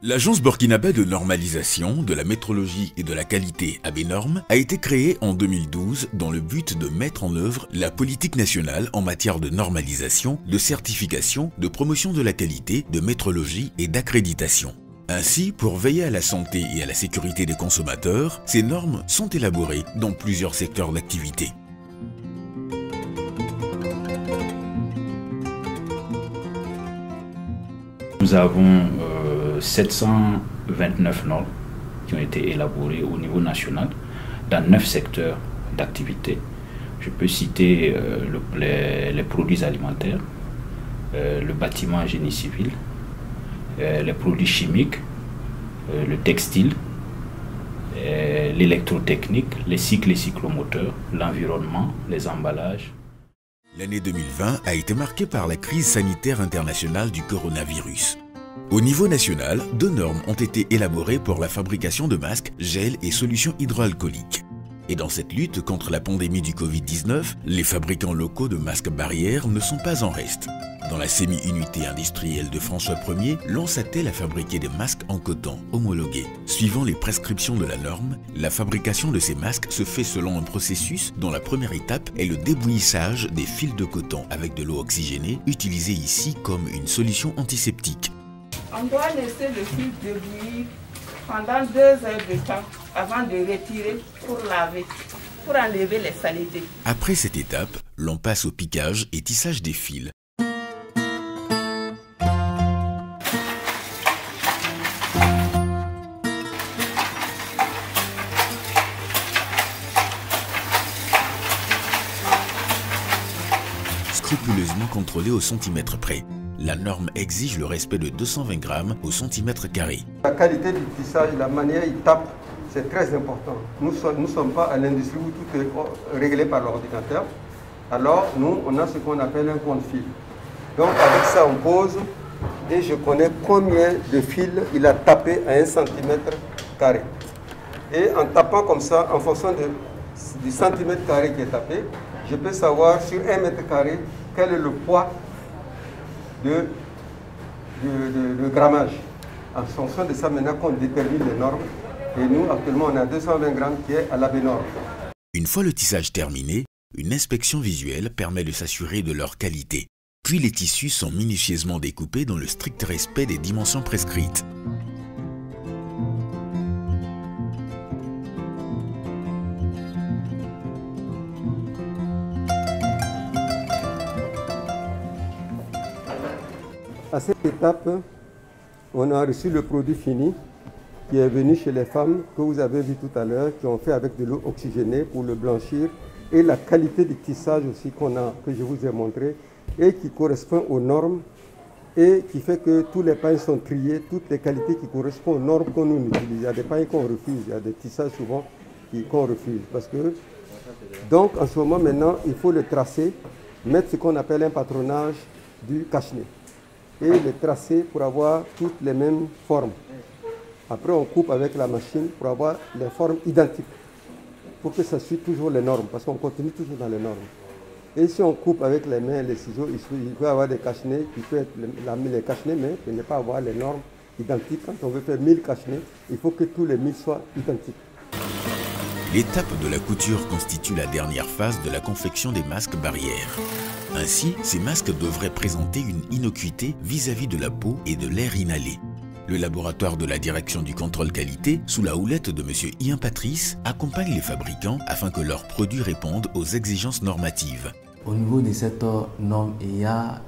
L'agence burkinabé de normalisation, de la métrologie et de la qualité ABNorm a été créée en 2012 dans le but de mettre en œuvre la politique nationale en matière de normalisation, de certification, de promotion de la qualité, de métrologie et d'accréditation. Ainsi, pour veiller à la santé et à la sécurité des consommateurs, ces normes sont élaborées dans plusieurs secteurs d'activité. Nous avons 729 normes qui ont été élaborées au niveau national dans 9 secteurs d'activité. Je peux citer les produits alimentaires, le bâtiment génie civil, les produits chimiques, le textile, l'électrotechnique, les cycles et cyclomoteurs, l'environnement, les emballages. L'année 2020 a été marquée par la crise sanitaire internationale du coronavirus. Au niveau national, 2 normes ont été élaborées pour la fabrication de masques, gel et solutions hydroalcooliques. Et dans cette lutte contre la pandémie du Covid-19, les fabricants locaux de masques barrières ne sont pas en reste. Dans la semi-unité industrielle de François Ier, l'on s'attelle à fabriquer des masques en coton homologués. Suivant les prescriptions de la norme, la fabrication de ces masques se fait selon un processus dont la première étape est le débouillissage des fils de coton avec de l'eau oxygénée, utilisée ici comme une solution antiseptique. On doit laisser le fil débouillir pendant 2 heures de temps avant de retirer pour laver, pour enlever les saletés. Après cette étape, l'on passe au piquage et tissage des fils. Scrupuleusement contrôlé au centimètre près. La norme exige le respect de 220 grammes au centimètre carré. La qualité du tissage, la manière il tape, c'est très important. Nous ne sommes pas à l'industrie où tout est réglé par l'ordinateur. Alors nous, on a ce qu'on appelle un compte-fil. Donc avec ça, on pose et je connais combien de fils il a tapé à 1 centimètre carré. Et en tapant comme ça, en fonction du centimètre carré qui est tapé, je peux savoir sur 1 mètre carré quel est le poids de grammage. En fonction de ça, maintenant qu'on détermine les normes, et nous actuellement on a 220 grammes qui est à l'ABNorm. Une fois le tissage terminé, une inspection visuelle permet de s'assurer de leur qualité. Puis les tissus sont minutieusement découpés dans le strict respect des dimensions prescrites. À cette étape, on a reçu le produit fini qui est venu chez les femmes que vous avez vu tout à l'heure, qui ont fait avec de l'eau oxygénée pour le blanchir, et la qualité du tissage aussi que je vous ai montré et qui correspond aux normes et qui fait que tous les pains sont triés, toutes les qualités qui correspondent aux normes qu'on nous utilise. Il y a des pains qu'on refuse, il y a des tissages souvent qu'on refuse. Donc en ce moment maintenant, il faut le tracer, mettre ce qu'on appelle un patronage du cache-nez et les tracer pour avoir toutes les mêmes formes. Après, on coupe avec la machine pour avoir les formes identiques, pour que ça suive toujours les normes, parce qu'on continue toujours dans les normes. Et si on coupe avec les mains et les ciseaux, il peut y avoir des cache-nez qui peuvent être les cache-nez, mais il ne pas avoir les normes identiques. Quand on veut faire 1000 cache-nez, il faut que tous les 1000 soient identiques. L'étape de la couture constitue la dernière phase de la confection des masques barrières. Ainsi, ces masques devraient présenter une innocuité vis-à-vis de la peau et de l'air inhalé. Le laboratoire de la direction du contrôle qualité, sous la houlette de M. Ian Patrice, accompagne les fabricants afin que leurs produits répondent aux exigences normatives. Au niveau de cette norme, il y a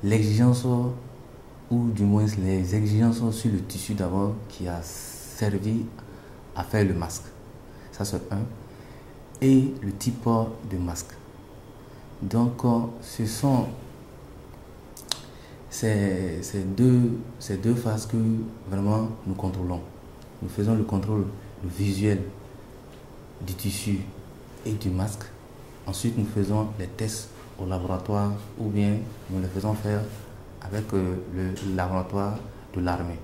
l'exigence, ou du moins les exigences sur le tissu d'abord qui a servi à faire le masque. Ça c'est un. Et le type de masque. Donc ce sont ces deux phases que vraiment nous contrôlons. Nous faisons le contrôle visuel du tissu et du masque. Ensuite, nous faisons les tests au laboratoire ou bien nous les faisons faire avec le laboratoire de l'armée.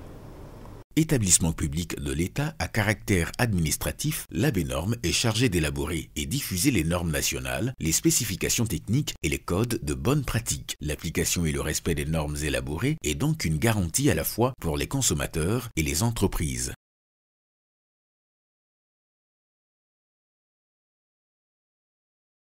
Établissement public de l'État à caractère administratif, l'ABNORM est chargé d'élaborer et diffuser les normes nationales, les spécifications techniques et les codes de bonne pratique. L'application et le respect des normes élaborées est donc une garantie à la fois pour les consommateurs et les entreprises.